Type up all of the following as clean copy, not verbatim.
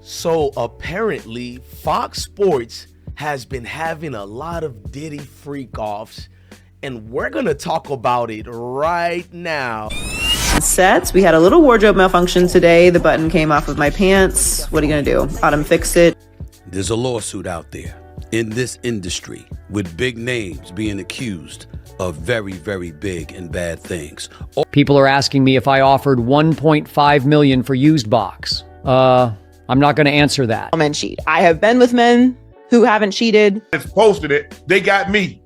So apparently Fox Sports has been having a lot of Diddy freak-offs, and we're gonna talk about it right now. Sets. We had a little wardrobe malfunction today. The button came off of my pants. What are you gonna do? Autumn fixed it. There's a lawsuit out there in this industry with big names being accused of very, very big and bad things. People are asking me if I offered $1.5 million for used box. I'm not going to answer that. Men cheat. I have been with men who haven't cheated. It's posted it. They got me.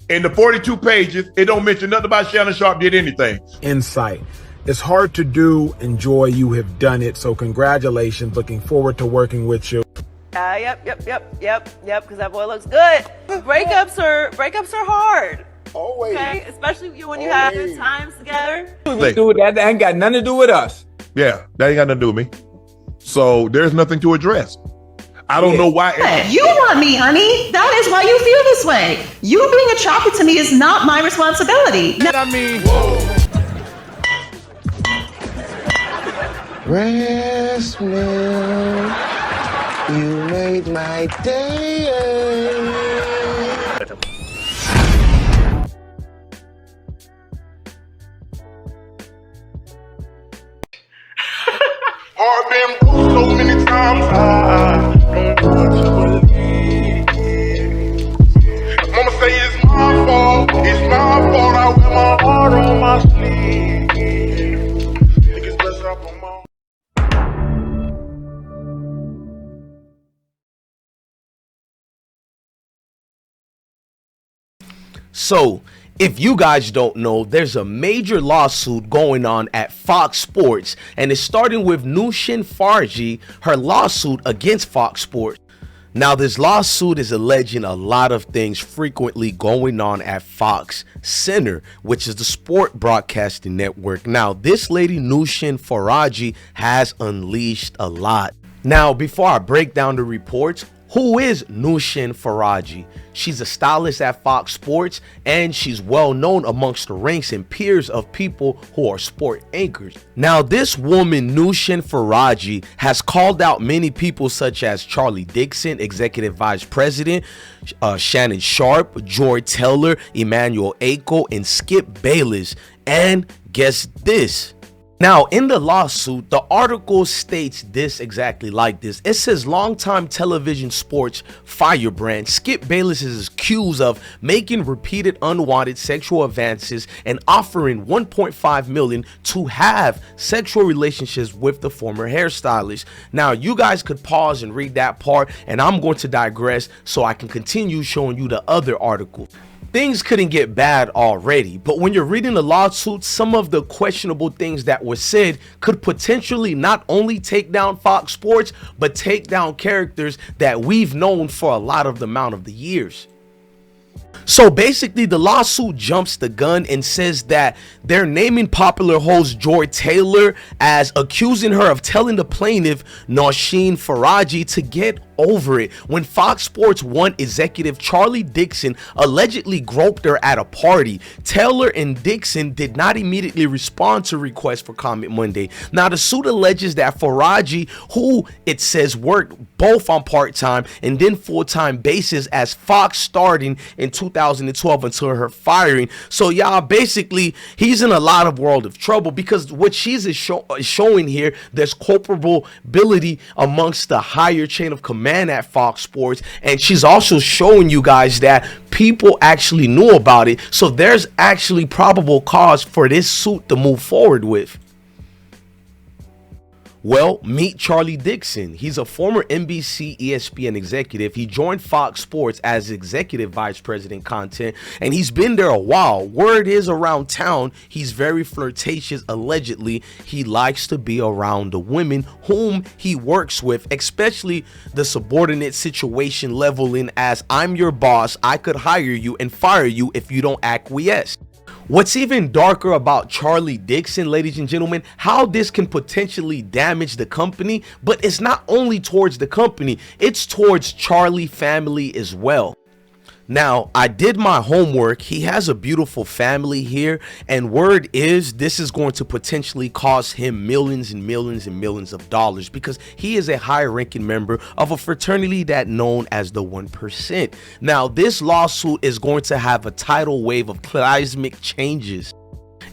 In the 42 pages, it don't mention nothing about Shannon Sharpe did anything. Insight. It's hard to do. Enjoy. You have done it. So congratulations. Looking forward to working with you. Yep. Because that boy looks good. Breakups are hard. Always. Okay, especially when you have good times together. Dude, that ain't got nothing to do with us. Yeah, that ain't got nothing to do with me. So there's nothing to address. I don't know why. You want me, honey. That is why you feel this way. You being attracted to me is not my responsibility. I mean, Rest milk, you made my day. I've been through so many times. I don't want to believe. Mama say it's my fault. It's my fault. I wear my heart on my sleeve. Niggas bless up on my. So, if you guys don't know, there's a major lawsuit going on at Fox Sports, and it's starting with Nushin Farji, her lawsuit against Fox Sports. Now, this lawsuit is alleging a lot of things frequently going on at Fox Center, which is the sport broadcasting network. Now, this lady, Nushin Farji, has unleashed a lot. Now, before I break down the reports, who is Nushin Farji? She's a stylist at Fox Sports, and she's well known amongst the ranks and peers of people who are sport anchors. Now, this woman, Nushin Farji, has called out many people such as Charlie Dixon, Executive Vice President, Shannon Sharpe, Joy Taylor, Emmanuel, Acho, and Skip Bayless. And guess this. Now, in the lawsuit, the article states this exactly like this. It says longtime television sports firebrand Skip Bayless is accused of making repeated unwanted sexual advances and offering $1.5 million to have sexual relationships with the former hairstylist. Now, you guys could pause and read that part, and I'm going to digress so I can continue showing you the other article. Things couldn't get bad already, but when you're reading the lawsuit, some of the questionable things that were said could potentially not only take down Fox Sports, but take down characters that we've known for a lot of the amount of the years. So basically, the lawsuit jumps the gun and says that they're naming popular host Joy Taylor as accusing her of telling the plaintiff, Nushin Farji, to get over it when Fox Sports 1 executive Charlie Dixon allegedly groped her at a party. Taylor and Dixon did not immediately respond to requests for comment Monday. Now, the suit alleges that Farji, who it says worked both on part-time and then full-time basis as Fox starting in 2012 until her firing. So y'all, basically, he's in a lot of world of trouble because what she's showing here, there's culpability amongst the higher chain of command at Fox Sports, and she's also showing you guys that people actually knew about it. So there's actually probable cause for this suit to move forward with. Well, meet Charlie Dixon. He's a former NBC ESPN executive. He joined Fox Sports as executive vice president content, and he's been there a while. Word is around town, he's very flirtatious. Allegedly, he likes to be around the women whom he works with, especially the subordinate situation leveling as I'm your boss, I could hire you and fire you if you don't acquiesce. What's even darker about Charlie Dixon, ladies and gentlemen, how this can potentially damage the company, but it's not only towards the company, it's towards Charlie family as well. Now, I did my homework. He has a beautiful family here, and word is this is going to potentially cost him millions and millions and millions of dollars because he is a high-ranking member of a fraternity that known as the 1%. Now, this lawsuit is going to have a tidal wave of seismic changes.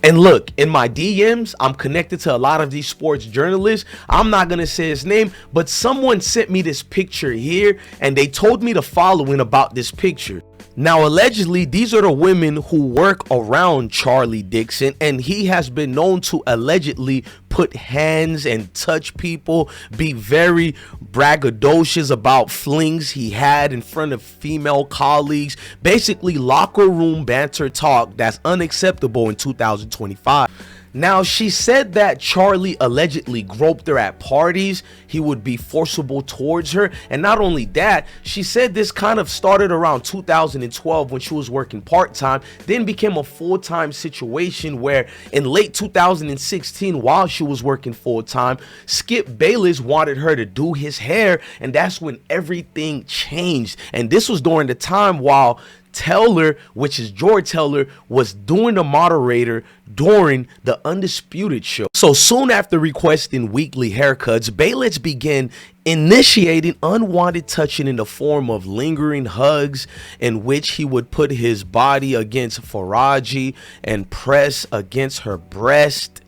And look, in my DMs, I'm connected to a lot of these sports journalists. I'm not going to say his name, but someone sent me this picture here and they told me the following about this picture. Now, allegedly, these are the women who work around Charlie Dixon, and he has been known to allegedly put hands and touch people, be very braggadocious about flings he had in front of female colleagues, basically locker room banter talk that's unacceptable in 2025. Now, she said that Charlie allegedly groped her at parties. He would be forcible towards her. And not only that, she said this kind of started around 2012 when she was working part-time, then became a full-time situation where in late 2016, while she was working full-time, Skip Bayless wanted her to do his hair, and that's when everything changed. And this was during the time while Teller, which is Joy Teller, was doing the moderator during the Undisputed show. So soon after requesting weekly haircuts, Bayless began initiating unwanted touching in the form of lingering hugs in which he would put his body against Faraji and press against her breast.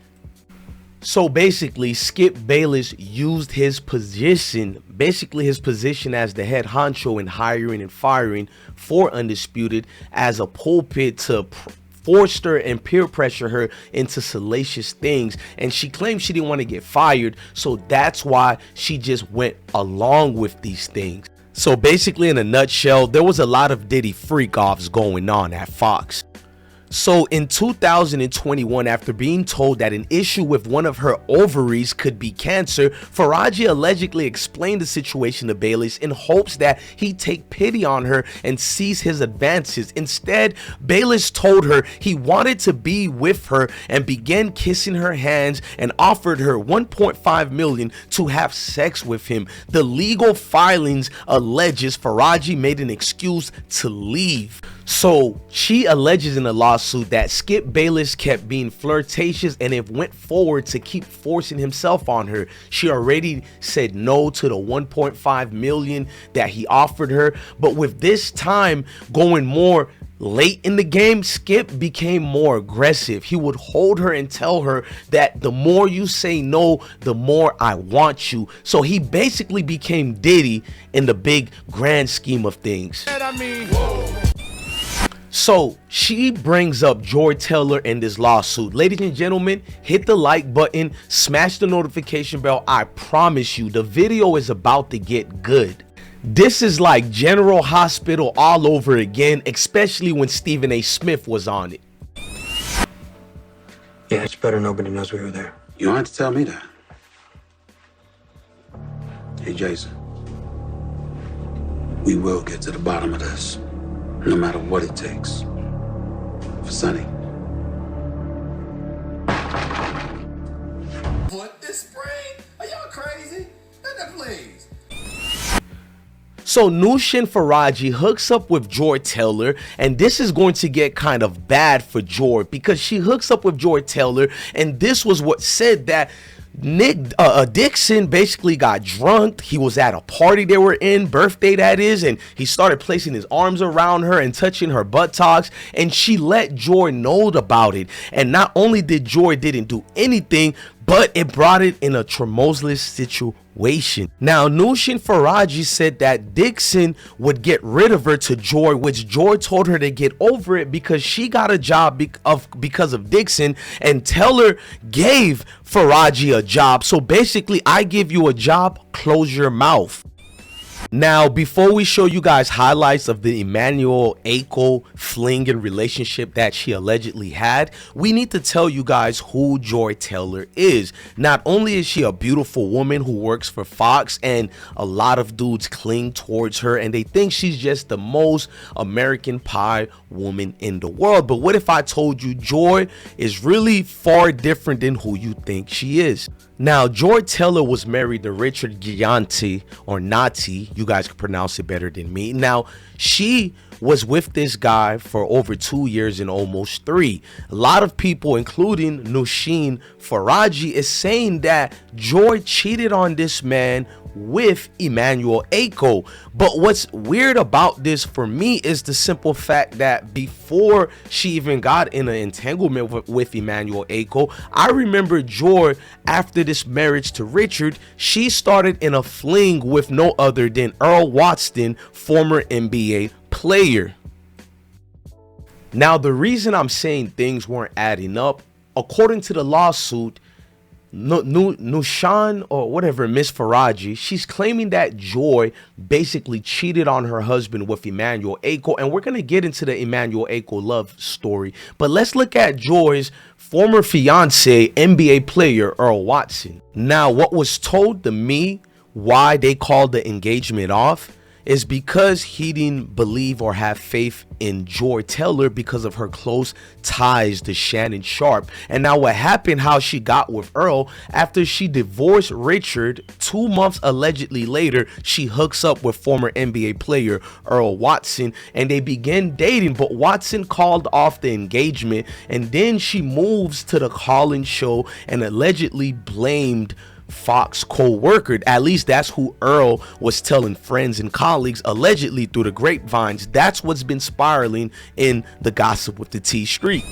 So basically, Skip Bayless used his position, as the head honcho in hiring and firing for Undisputed as a pulpit to force her and peer pressure her into salacious things. And she claimed she didn't want to get fired, so that's why she just went along with these things. So basically, in a nutshell, there was a lot of Diddy freak-offs going on at Fox. So in 2021, after being told that an issue with one of her ovaries could be cancer, Faraji allegedly explained the situation to Bayless in hopes that he'd take pity on her and seize his advances. Instead, Bayless told her he wanted to be with her and began kissing her hands and offered her $1.5 million to have sex with him. The legal filings alleges Faraji made an excuse to leave. So she alleges in the lawsuit that Skip Bayless kept being flirtatious and it went forward to keep forcing himself on her. She already said no to the $1.5 million that he offered her, but with this time going more late in the game, Skip became more aggressive. He would hold her and tell her that the more you say no, the more I want you. So he basically became Diddy in the big grand scheme of things. So she brings up Joy Teller in this lawsuit. Ladies and gentlemen, hit the like button, smash the notification bell. I promise you, the video is about to get good. This is like General Hospital all over again, especially when Stephen A. Smith was on it. Yeah, it's better nobody knows we were there. You don't have to tell me that. Hey, Jason. We will get to the bottom of this, no matter what it takes. For Sonny. What, this spring? Are y'all crazy? Please. So Nushin Faraji hooks up with Joy Teller, and this is going to get kind of bad for Joy because she hooks up with Joy Teller, and this was what said that Dixon basically got drunk. He was at a party they were in, birthday that is, and he started placing his arms around her and touching her buttocks, and she let Joy know about it. And not only did Joy didn't do anything, but it brought it in a tumultuous situation. Now, Nushin Faraji said that Dixon would get rid of her to Joy, which Joy told her to get over it because she got a job because of Dixon, and Teller gave Faraji a job. So basically, I give you a job, close your mouth. Now, before we show you guys highlights of the Emmanuel Acho fling and relationship that she allegedly had, we need to tell you guys who Joy Teller is. Not only is she a beautiful woman who works for Fox, and a lot of dudes cling towards her and they think she's just the most American Pie woman in the world. But what if I told you Joy is really far different than who you think she is? Now, Joy Teller was married to Richard Gianti, or Nati, You guys can pronounce it better than me. Now, she was with this guy for over 2 years and almost 3. A lot of people, including Nushin Faraji, is saying that Joy cheated on this man with Emmanuel Acho. But what's weird about this for me is the simple fact that before she even got in an entanglement with Emmanuel Acho, I remember Joy, after this marriage to Richard, she started in a fling with no other than Earl Watson, former NBA player. Now, the reason I'm saying things weren't adding up, according to the lawsuit, Nushan or whatever, Miss Faraji, she's claiming that Joy basically cheated on her husband with Emmanuel Acho, and we're going to get into the Emmanuel Acho love story. But let's look at Joy's former fiance, NBA player Earl Watson. Now, what was told to me why they called the engagement off is because he didn't believe or have faith in Joy Taylor because of her close ties to Shannon Sharpe. And now what happened, how she got with Earl, after she divorced Richard, 2 months allegedly later, she hooks up with former NBA player Earl Watson, and they begin dating. But Watson called off the engagement, and then she moves to the call-in show and allegedly blamed Fox co-worker. At least that's who Earl was telling friends and colleagues, allegedly through the grapevines. That's what's been spiraling in the Gossip with the T Street.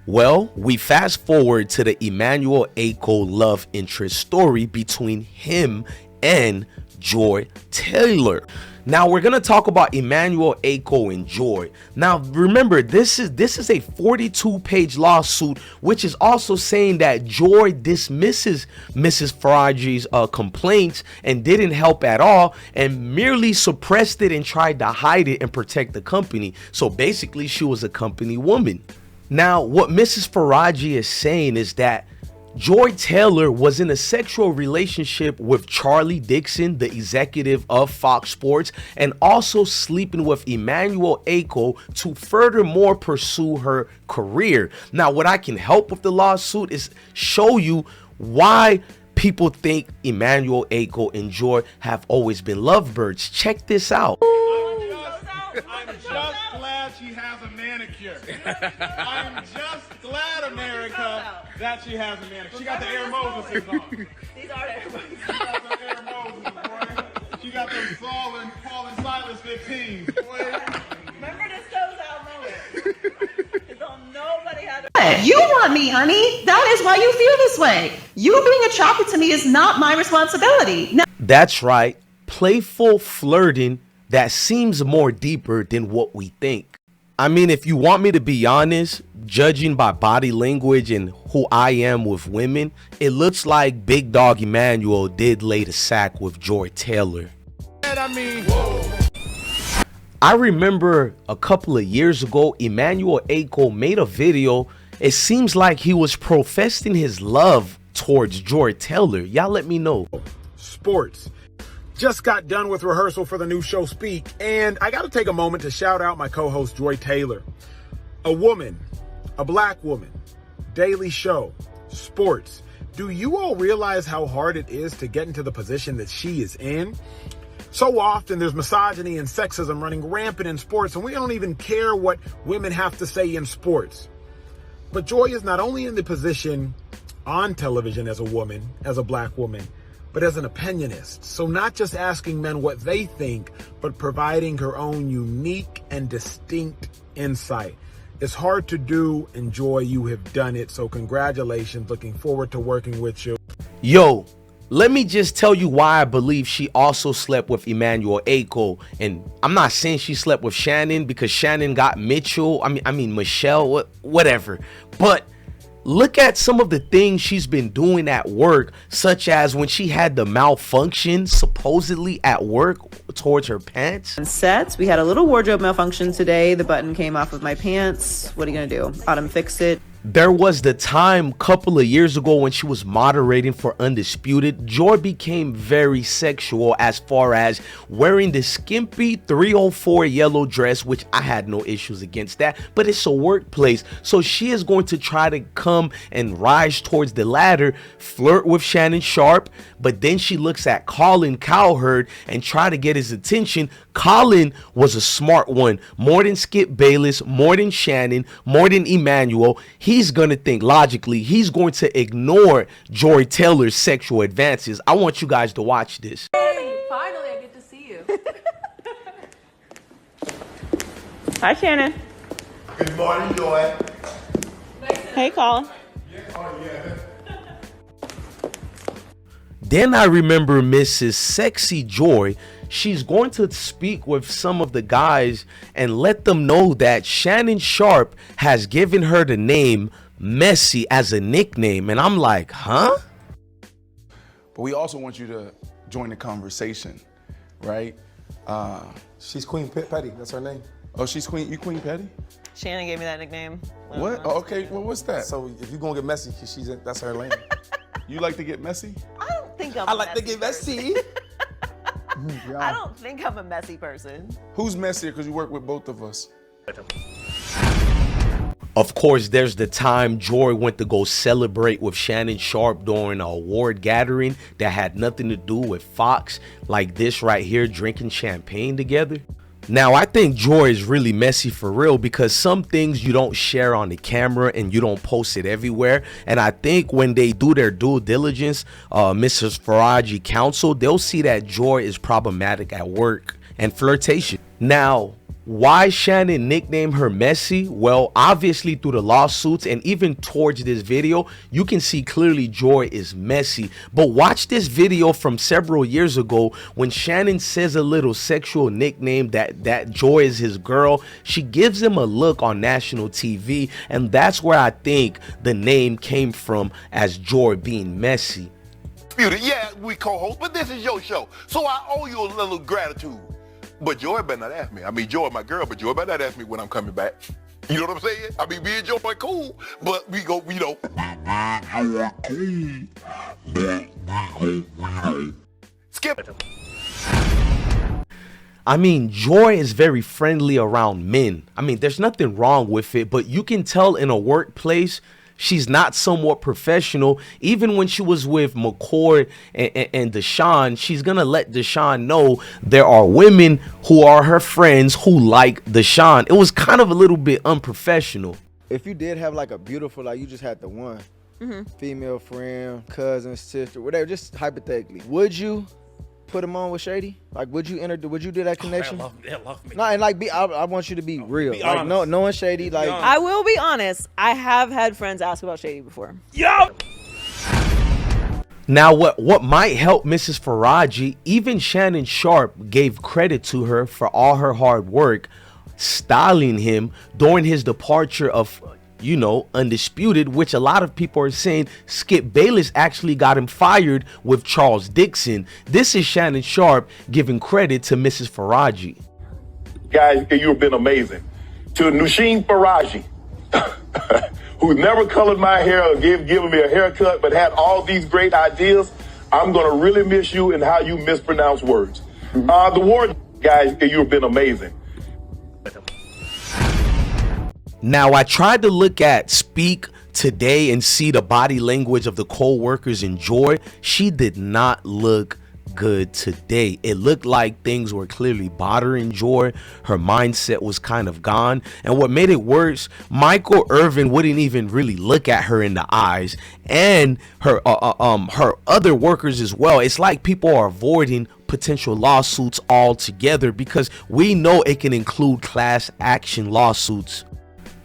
Well, we fast forward to the Emmanuel Acho love interest story between him and Joy Taylor. Now we're gonna talk about Emmanuel Acho and Joy. Now remember, this is a 42-page lawsuit, which is also saying that Joy dismisses Mrs. Faraji's complaints and didn't help at all, and merely suppressed it and tried to hide it and protect the company. So basically, she was a company woman. Now, what Mrs. Faraji is saying is that Joy Taylor was in a sexual relationship with Charlie Dixon, the executive of Fox Sports, and also sleeping with Emmanuel Acho to furthermore pursue her career. Now, what I can help with the lawsuit is show you why people think Emmanuel Acho and Joy have always been lovebirds. Check this out. I'm just glad she has a manicure. I'm just glad, America, that she has a manicure. She got the Air Moses on. These are the Air Moses. She got the Air Moses, boy. She got them Saul and Silas 15. Boy. Remember this goes out nowhere. Nobody had to. You want me, honey. That is why you feel this way. You being attracted to me is not my responsibility. Now That's right. Playful flirting that seems more deeper than what we think. I mean, if you want me to be honest, judging by body language and who I am with women, it looks like Big Dog Emmanuel did lay the sack with Joy Taylor. I remember a couple of years ago, Emmanuel Acho made a video. It seems like he was professing his love towards Joy Taylor. Y'all let me know. Sports. Just got done with rehearsal for the new show Speak, and I got to take a moment to shout out my co-host Joy Taylor. A woman, a black woman, daily show, sports. Do you all realize how hard it is to get into the position that she is in? So often there's misogyny and sexism running rampant in sports, and we don't even care what women have to say in sports. But Joy is not only in the position on television as a woman, as a black woman, but as an opinionist. So not just asking men what they think, but providing her own unique and distinct insight. It's hard to do, and Joy, you have done it. So congratulations. Looking forward to working with you. Yo, let me just tell you why I believe she also slept with Emmanuel Acho. And I'm not saying she slept with Shannon because Shannon got Mitchell. I mean Michelle, whatever. But look at some of the things she's been doing at work, such as when she had the malfunction supposedly at work towards her pants. Sets. We had a little wardrobe malfunction today. The button came off of my pants. What are you gonna do? Autumn fixed it. There was the time couple of years ago when she was moderating for Undisputed. Joy became very sexual as far as wearing the skimpy 304 yellow dress, which I had no issues against that, but it's a workplace. So she is going to try to come and rise towards the ladder, flirt with Shannon Sharpe, but then she looks at Colin Cowherd and try to get his attention. Colin was a smart one, more than Skip Bayless, more than Shannon, more than Emmanuel. He's gonna think logically. He's going to ignore Joy Taylor's sexual advances. I want you guys to watch this. Hey, finally I get to see you. Hi, Shannon. Good morning, Joy. Hey, Colin. Then I remember Mrs. Sexy Joy. She's going to speak with some of the guys and let them know that Shannon Sharpe has given her the name Messy as a nickname. And I'm like, huh? But we also want you to join the conversation, right? She's Queen Petty, that's her name. Oh, she's Queen, you Queen Petty? Shannon gave me that nickname. What? Oh, okay, well, what's that? So if you're gonna get messy, that's her lane. You like to get messy? I don't think I'm I like to get messy. I don't think I'm a messy person. Who's messier? Because you work with both of us. Of course, there's the time Joy went to go celebrate with Shannon Sharpe during an award gathering that had nothing to do with Fox, like this right here, drinking champagne together. Now, I think Joy is really messy for real because some things you don't share on the camera and you don't post it everywhere. And I think when they do their due diligence, Mrs. Faraji counsel, they'll see that Joy is problematic at work and flirtation. Now, why Shannon nicknamed her Messy? Well, obviously through the lawsuits and even towards this video, you can see clearly Joy is messy. But watch this video from several years ago when Shannon says a little sexual nickname that Joy is his girl. She gives him a look on national TV, and that's where I think the name came from, as Joy being messy. Yeah, we co-host, but this is your show, so I owe you a little gratitude. But Joy better not ask me. I mean, Joy my girl, but Joy better not ask me when I'm coming back. You know what I'm saying? I mean, me and Joy cool, but we go, you know. Skip. I mean, Joy is very friendly around men. I mean, there's nothing wrong with it, but you can tell in a workplace, she's not somewhat professional. Even when she was with McCord and Deshaun, she's going to let Deshaun know there are women who are her friends who like Deshaun. It was kind of a little bit unprofessional. If you did have like a beautiful, like you just had the one female friend, cousin, sister, whatever, just hypothetically, would you put him on with Shady? Like, would you do that connection? They love me. No, and like, I want you to be real. Be like, honest. knowing Shady, like. I will be honest. I have had friends ask about Shady before. Yo! Now, what might help Mrs. Faraji, even Shannon Sharpe gave credit to her for all her hard work styling him during his departure of, you know, Undisputed, which a lot of people are saying Skip Bayless actually got him fired with Charles Dixon. This is Shannon Sharpe giving credit to Mrs. Faraji. Guys, you've been amazing. To Nushin Faraji, who never colored my hair or given me a haircut, but had all these great ideas, I'm going to really miss you and how you mispronounce words. The word, guys, you've been amazing. Now, I tried to look at Speak today and see the body language of the co-workers in Joy. She did not look good today. It looked like things were clearly bothering Joy. Her mindset was kind of gone. And what made it worse, Michael Irvin wouldn't even really look at her in the eyes, and her other workers as well. It's like people are avoiding potential lawsuits altogether because we know it can include class action lawsuits.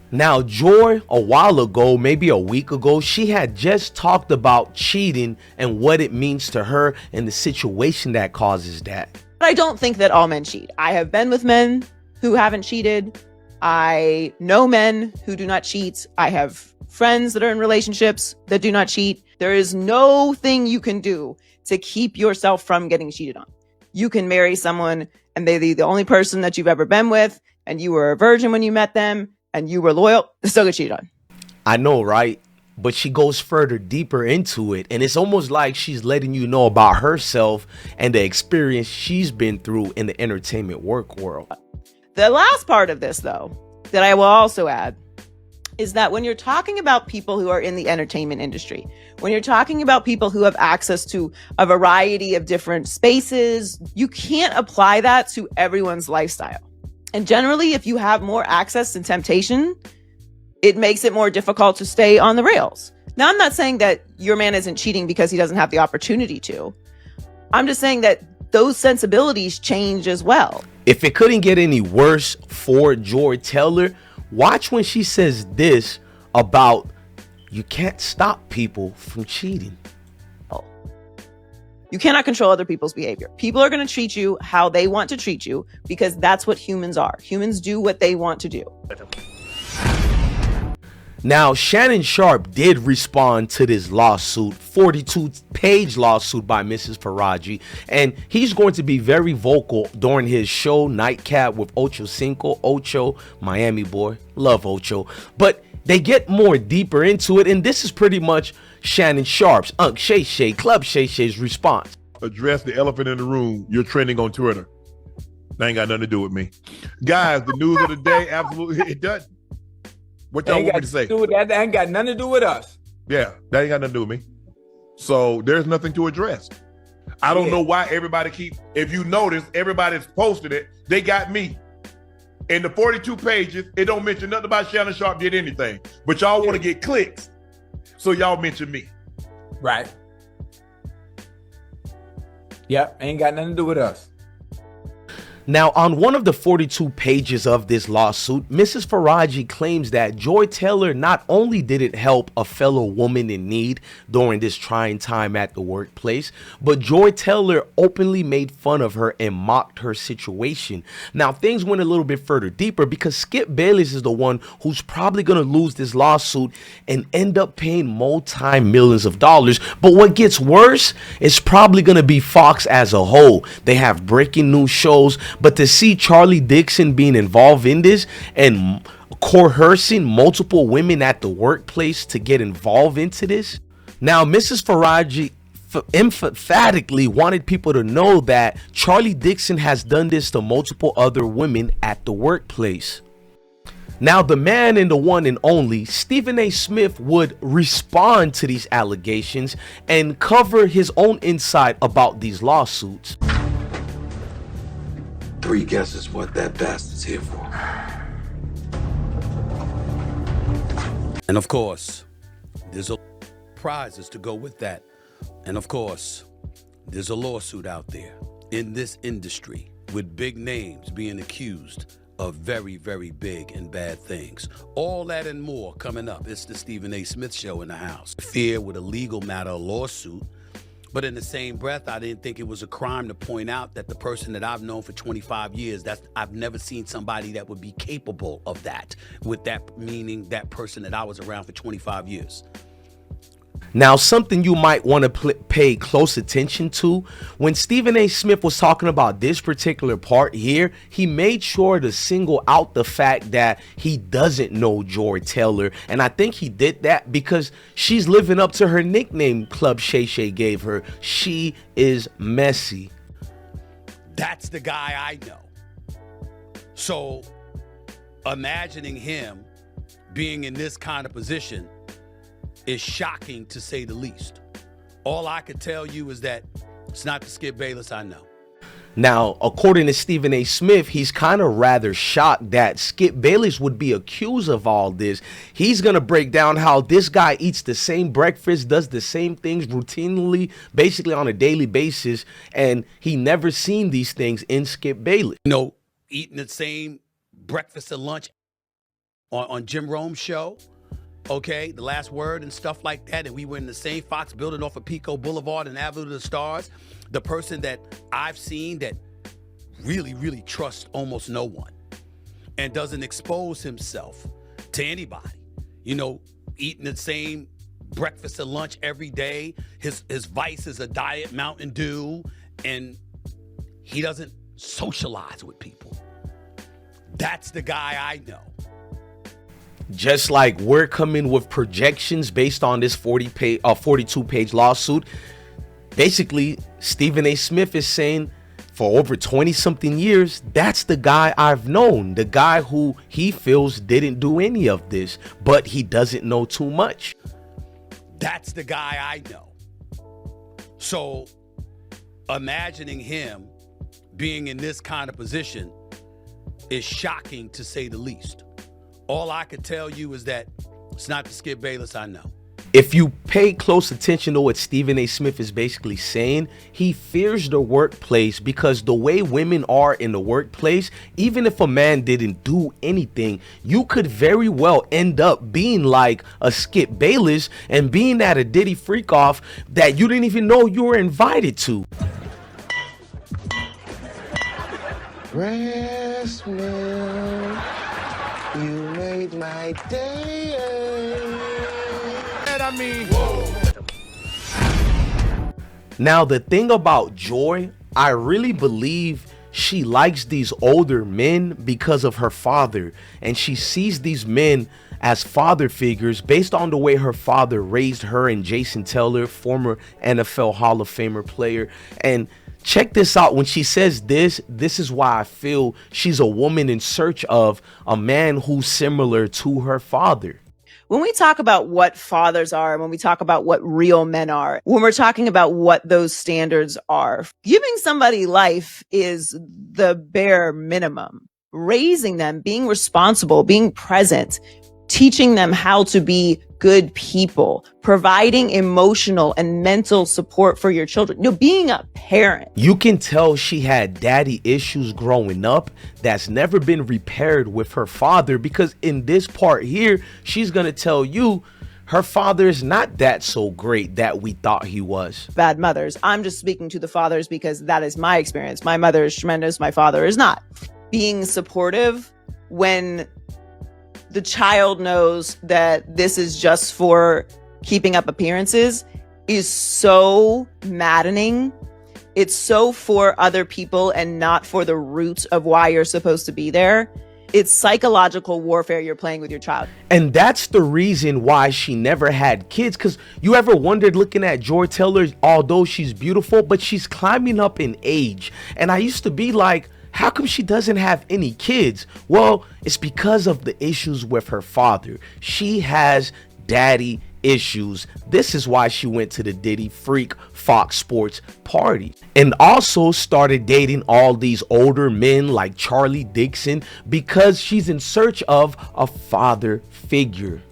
Now, Joy, a while ago, maybe a week ago, she had just talked about cheating and what it means to her and the situation that causes that. But I don't think that all men cheat. I have been with men who haven't cheated. I know men who do not cheat. I have friends that are in relationships that do not cheat. There is no thing you can do to keep yourself from getting cheated on. You can marry someone and they're the only person that you've ever been with, and you were a virgin when you met them, and you were loyal, still get cheated on. I know, right? But she goes further deeper into it, and it's almost like she's letting you know about herself and the experience she's been through in the entertainment work world. The last part of this, though, that I will also add is that when you're talking about people who are in the entertainment industry, when you're talking about people who have access to a variety of different spaces, you can't apply that to everyone's lifestyle. And generally, if you have more access to temptation, it makes it more difficult to stay on the rails. Now, I'm not saying that your man isn't cheating because he doesn't have the opportunity to. I'm just saying that those sensibilities change as well. If it couldn't get any worse for Joy Taylor, watch when she says this about you can't stop people from cheating. You cannot control other people's behavior. People are going to treat you how they want to treat you because that's what humans are. Humans do what they want to do. Now, Shannon Sharpe did respond to this lawsuit, 42-page lawsuit by Mrs. Faraji, and he's going to be very vocal during his show, Nightcap with Ocho Cinco. Ocho, Miami boy, love Ocho. But they get more deeper into it, and this is pretty much Shannon Sharpe's, Unc Shay Shay, Club Shay Shay's response. Address the elephant in the room. You're trending on Twitter. That ain't got nothing to do with me. Guys, the news of the day, absolutely, it doesn't. What y'all want me to say? That ain't got nothing to do with us. Yeah, that ain't got nothing to do with me. So there's nothing to address. I don't know why everybody if you notice, everybody's posted it. They got me. In the 42 pages, it don't mention nothing about Shannon Sharpe did anything. But y'all want to get clicks. So y'all mention me. Right. Yep, ain't got nothing to do with us. Now, on one of the 42 pages of this lawsuit, Mrs. Faraji claims that Joy Taylor not only didn't help a fellow woman in need during this trying time at the workplace, but Joy Taylor openly made fun of her and mocked her situation. Now, things went a little bit further deeper because Skip Bayless is the one who's probably going to lose this lawsuit and end up paying multi-millions of dollars. But what gets worse is probably going to be Fox as a whole. They have breaking news shows, but to see Charlie Dixon being involved in this and coercing multiple women at the workplace to get involved into this. Now, Mrs. Faraji emphatically wanted people to know that Charlie Dixon has done this to multiple other women at the workplace. Now, the man and the one and only Stephen A. Smith would respond to these allegations and cover his own insight about these lawsuits. 3 guesses what that bastard's here for. And of course, there's a prizes to go with that. And of course, there's a lawsuit out there in this industry with big names being accused of very, very big and bad things. All that and more coming up. It's the Stephen A. Smith Show in the house. Fear with a legal matter, a lawsuit. But in the same breath, I didn't think it was a crime to point out that the person that I've known for 25 years, I've never seen somebody that would be capable of that, with that meaning that person that I was around for 25 years. Now, something you might want to pay close attention to, when Stephen A. Smith was talking about this particular part here, he made sure to single out the fact that he doesn't know Joy Taylor. And I think he did that because she's living up to her nickname Club Shay Shay gave her. She is messy. That's the guy I know. So imagining him being in this kind of position is shocking, to say the least. All I could tell you is that it's not the Skip Bayless I know. Now, according to Stephen A. Smith, he's kind of rather shocked that Skip Bayless would be accused of all this. He's going to break down how this guy eats the same breakfast, does the same things routinely, basically on a daily basis, and he never seen these things in Skip Bayless. You know, eating the same breakfast and lunch on Jim Rome's show. Okay, The Last Word and stuff like that, and we were in the same Fox building off of Pico Boulevard and Avenue of the Stars. The person that I've seen that really, really trusts almost no one and doesn't expose himself to anybody. You know, eating the same breakfast and lunch every day. His vice is a Diet Mountain Dew, and he doesn't socialize with people. That's the guy I know. Just like we're coming with projections based on this 42-page lawsuit, basically Stephen A. Smith is saying for over 20-something years, that's the guy I've known, the guy who he feels didn't do any of this, but he doesn't know too much. That's the guy I know. So imagining him being in this kind of position is shocking, to say the least. All I could tell you is that it's not the Skip Bayless I know. If you pay close attention to what Stephen A. Smith is basically saying, he fears the workplace because the way women are in the workplace, even if a man didn't do anything, you could very well end up being like a Skip Bayless and being at a Diddy freak off that you didn't even know you were invited to. Breast milk, you made my day. I mean, now the thing about Joy, I really believe she likes these older men because of her father, and she sees these men as father figures based on the way her father raised her and Jason Taylor, former NFL Hall of Famer player. And check this out, when she says this is why I feel she's a woman in search of a man who's similar to her father. When we talk about what fathers are, when we talk about what real men are, when we're talking about what those standards are, giving somebody life is the bare minimum. Raising them, being responsible, being present, teaching them how to be good people, providing emotional and mental support for your children, being a parent. You can tell she had daddy issues growing up that's never been repaired with her father, because in this part here, she's gonna tell you her father is not that so great that we thought he was. Bad mothers. I'm just speaking to the fathers because that is my experience. My mother is tremendous. My father is not. Being supportive when the child knows that this is just for keeping up appearances is so maddening. It's so for other people and not for the root of why you're supposed to be there. It's psychological warfare you're playing with your child. And that's the reason why she never had kids. Because you ever wondered, looking at Joy Taylor, although she's beautiful, but she's climbing up in age. And I used to be like, how come she doesn't have any kids? Well, it's because of the issues with her father. She has daddy issues. This is why she went to the Diddy Freak Fox Sports party and also started dating all these older men like Charlie Dixon, because she's in search of a father figure.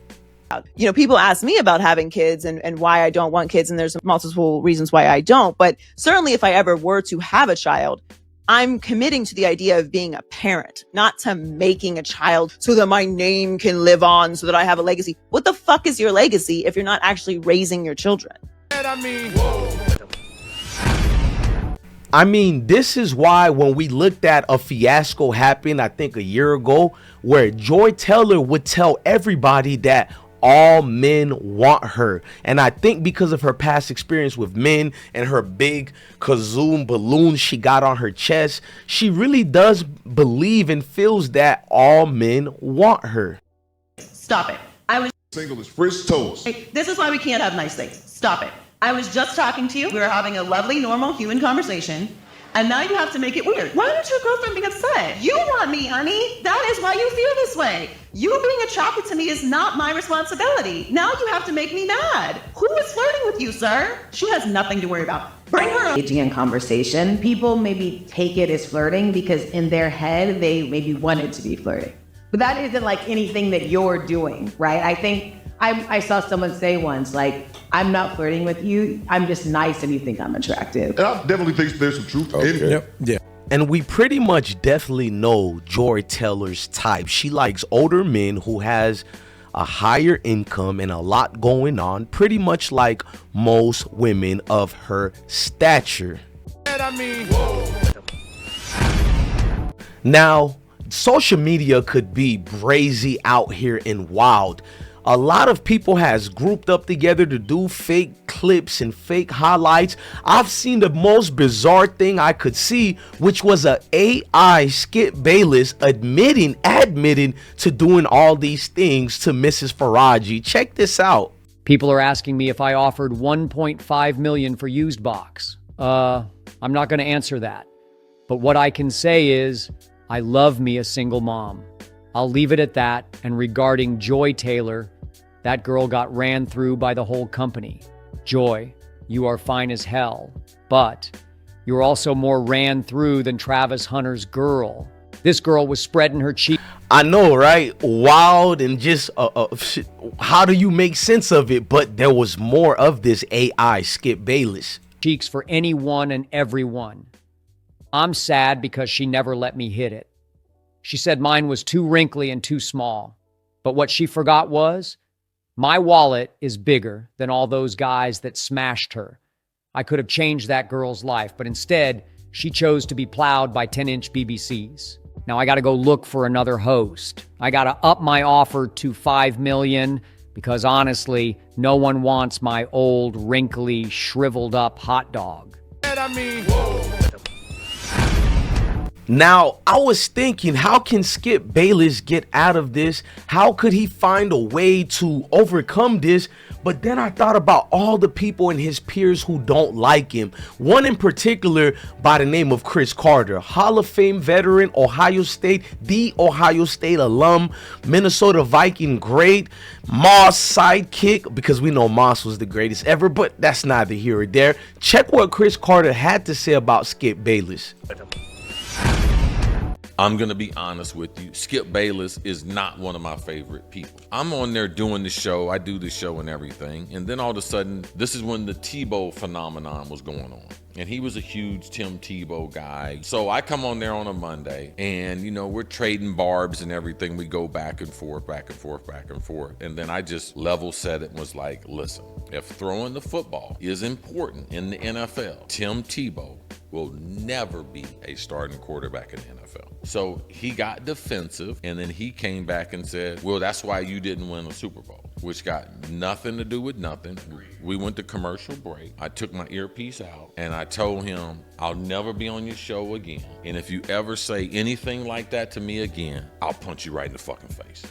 People ask me about having kids and why I don't want kids, and there's multiple reasons why I don't. But certainly if I ever were to have a child, I'm committing to the idea of being a parent, not to making a child so that my name can live on, so that I have a legacy. What the fuck is your legacy if you're not actually raising your children? I mean, this is why when we looked at a fiasco happen, I think a year ago, where Joy Taylor would tell everybody that all men want her. And I think because of her past experience with men and her big kazoo balloon she got on her chest, she really does believe and feels that all men want her. Stop it. I was single as French toast. Hey, this is why we can't have nice things. Stop it. I was just talking to you. We were having a lovely, normal human conversation. And now you have to make it weird. Why don't your girlfriend be upset? You want me, honey. That is why you feel this way. You being attracted to me is not my responsibility. Now you have to make me mad. Who is flirting with you, sir? She has nothing to worry about. Bring her up. Engaging in conversation. People maybe take it as flirting because in their head, they maybe want it to be flirting. But that isn't like anything that you're doing, right? I think I saw someone say once, like, I'm not flirting with you. I'm just nice and you think I'm attractive. And I definitely think there's some truth in it. Yep. Yeah. And we pretty much definitely know Joy Taylor's type. She likes older men who has a higher income and a lot going on, pretty much like most women of her stature. Now, social media could be brazy out here and wild. a lot of people has grouped up together to do fake clips and fake highlights. I've seen the most bizarre thing I could see, which was a AI Skip Bayless admitting to doing all these things to Mrs. Faraji. Check this out. People are asking me if I offered 1.5 million for used box. I'm not going to answer that. But what I can say is I love me a single mom. I'll leave it at that. And regarding Joy Taylor, that girl got ran through by the whole company. Joy, you are fine as hell, but you're also more ran through than Travis Hunter's girl. This girl was spreading her cheek. I know, right? Wild and just how do you make sense of it? But there was more of this AI Skip Bayless. Cheeks for anyone and everyone. I'm sad because she never let me hit it. She said mine was too wrinkly and too small. But what she forgot was, my wallet is bigger than all those guys that smashed her. I could have changed that girl's life, but instead, she chose to be plowed by 10-inch BBCs. Now I got to go look for another host. I got to up my offer to 5 million because honestly, no one wants my old, wrinkly, shriveled up hot dog. Now, I was thinking, how can Skip Bayless get out of this? How could he find a way to overcome this? But then I thought about all the people and his peers who don't like him. One in particular by the name of Chris Carter, Hall of Fame veteran, Ohio State, the Ohio State alum, Minnesota Viking great, Moss sidekick, because we know Moss was the greatest ever, but that's neither here or there. Check what Chris Carter had to say about Skip Bayless. I'm going to be honest with you. Skip Bayless is not one of my favorite people. I'm on there doing the show. I do the show and everything. And then all of a sudden, this is when the Tebow phenomenon was going on. And he was a huge Tim Tebow guy. So I come on there on a Monday and, you know, we're trading barbs and everything. We go back and forth, back and forth, back and forth. And then I just level set it and was like, listen, if throwing the football is important in the NFL, Tim Tebow will never be a starting quarterback in the NFL. So he got defensive and then he came back and said, well, that's why you didn't win a Super Bowl, which got nothing to do with nothing. We went to commercial break. I took my earpiece out and I told him, I'll never be on your show again. And if you ever say anything like that to me again, I'll punch you right in the fucking face.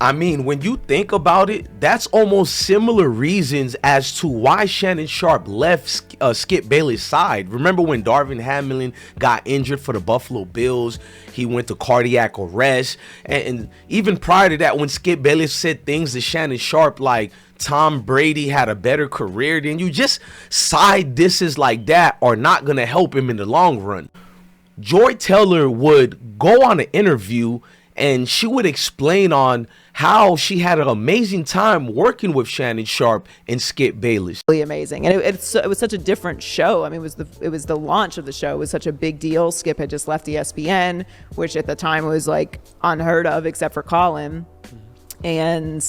I mean, when you think about it, that's almost similar reasons as to why Shannon Sharpe left Skip Bayless' side. Remember when Darvin Hamlin got injured for the Buffalo Bills? He went to cardiac arrest. And even prior to that, when Skip Bayless said things to Shannon Sharpe like Tom Brady had a better career than you, just side disses like that are not going to help him in the long run. Joy Taylor would go on an interview and she would explain on how she had an amazing time working with Shannon Sharpe and Skip Bayless. Really amazing, and it was such a different show. I mean, it was the launch of the show. It was such a big deal. Skip had just left ESPN, which at the time was like unheard of, except for Colin. And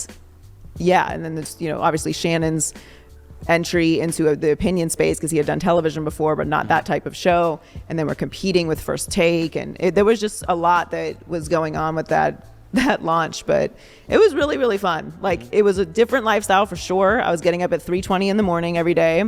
yeah, and then there's, you know, obviously Shannon's entry into the opinion space because he had done television before, but not that type of show. And then we're competing with First Take, and there was just a lot that was going on with that launch. But it was really, really fun. Like, it was a different lifestyle for sure. I was getting up at 3:20 in the morning every day.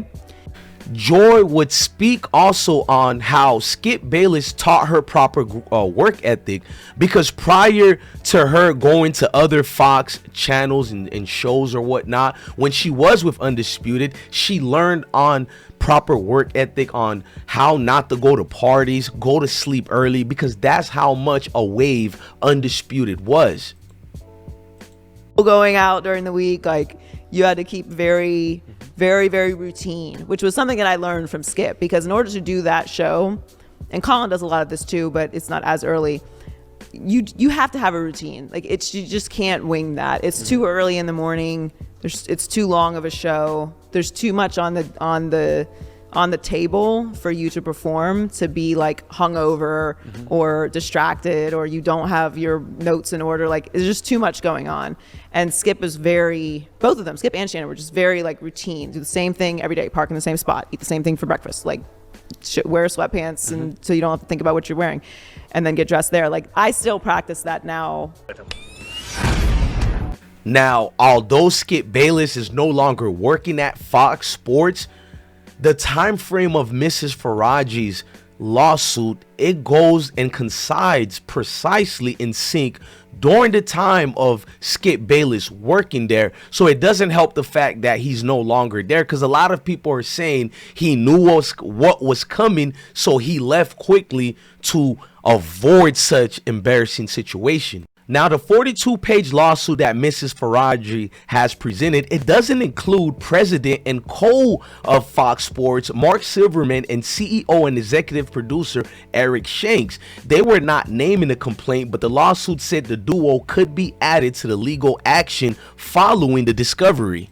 Joy would speak also on how Skip Bayless taught her proper work ethic, because prior to her going to other Fox channels and shows or whatnot, when she was with Undisputed, she learned on proper work ethic, on how not to go to parties, go to sleep early, because that's how much a wave Undisputed was. Going out during the week, like, you had to keep very, very, very routine, which was something that I learned from Skip, because in order to do that show, and Colin does a lot of this too, but it's not as early, you have to have a routine. Like, you just can't wing that. It's too early in the morning. It's too long of a show. There's too much on the table for you to perform, to be like hungover or distracted, or you don't have your notes in order. Like, there's just too much going on. And Skip is both of them, Skip and Shannon, were just very like routine. Do the same thing every day, park in the same spot, eat the same thing for breakfast, like wear sweatpants and so you don't have to think about what you're wearing, and then get dressed there. Like, I still practice that now. Now, although Skip Bayless is no longer working at Fox Sports, the time frame of Mrs. Faraji's lawsuit, it goes and coincides precisely in sync during the time of Skip Bayless working there. So it doesn't help the fact that he's no longer there, because a lot of people are saying he knew what was coming, so he left quickly to avoid such embarrassing situation. Now, the 42-page lawsuit that Mrs. Faraji has presented, it doesn't include president and co of Fox Sports, Mark Silverman, and CEO and executive producer Eric Shanks. They were not named in the complaint, but the lawsuit said the duo could be added to the legal action following the discovery.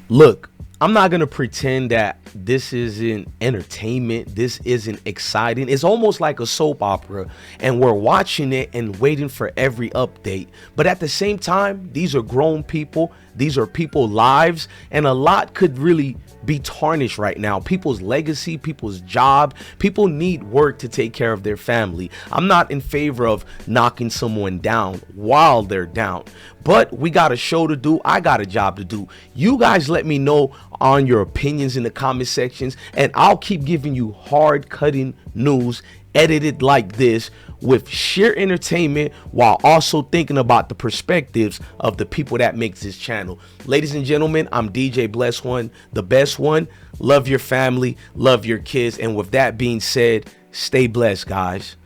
Look, I'm not going to pretend that this isn't entertainment. This isn't exciting. It's almost like a soap opera, and we're watching it and waiting for every update. But at the same time, these are grown people. These are people's lives, and a lot could really be tarnished right now. People's legacy, people's job, people need work to take care of their family. I'm not in favor of knocking someone down while they're down, but we got a show to do. I got a job to do. You guys let me know on your opinions in the comment sections, and I'll keep giving you hard cutting news edited like this with sheer entertainment, while also thinking about the perspectives of the people that makes this channel. Ladies and gentlemen, I'm DJ Bless One, the best one. Love your family, love your kids, and with that being said, stay blessed, guys.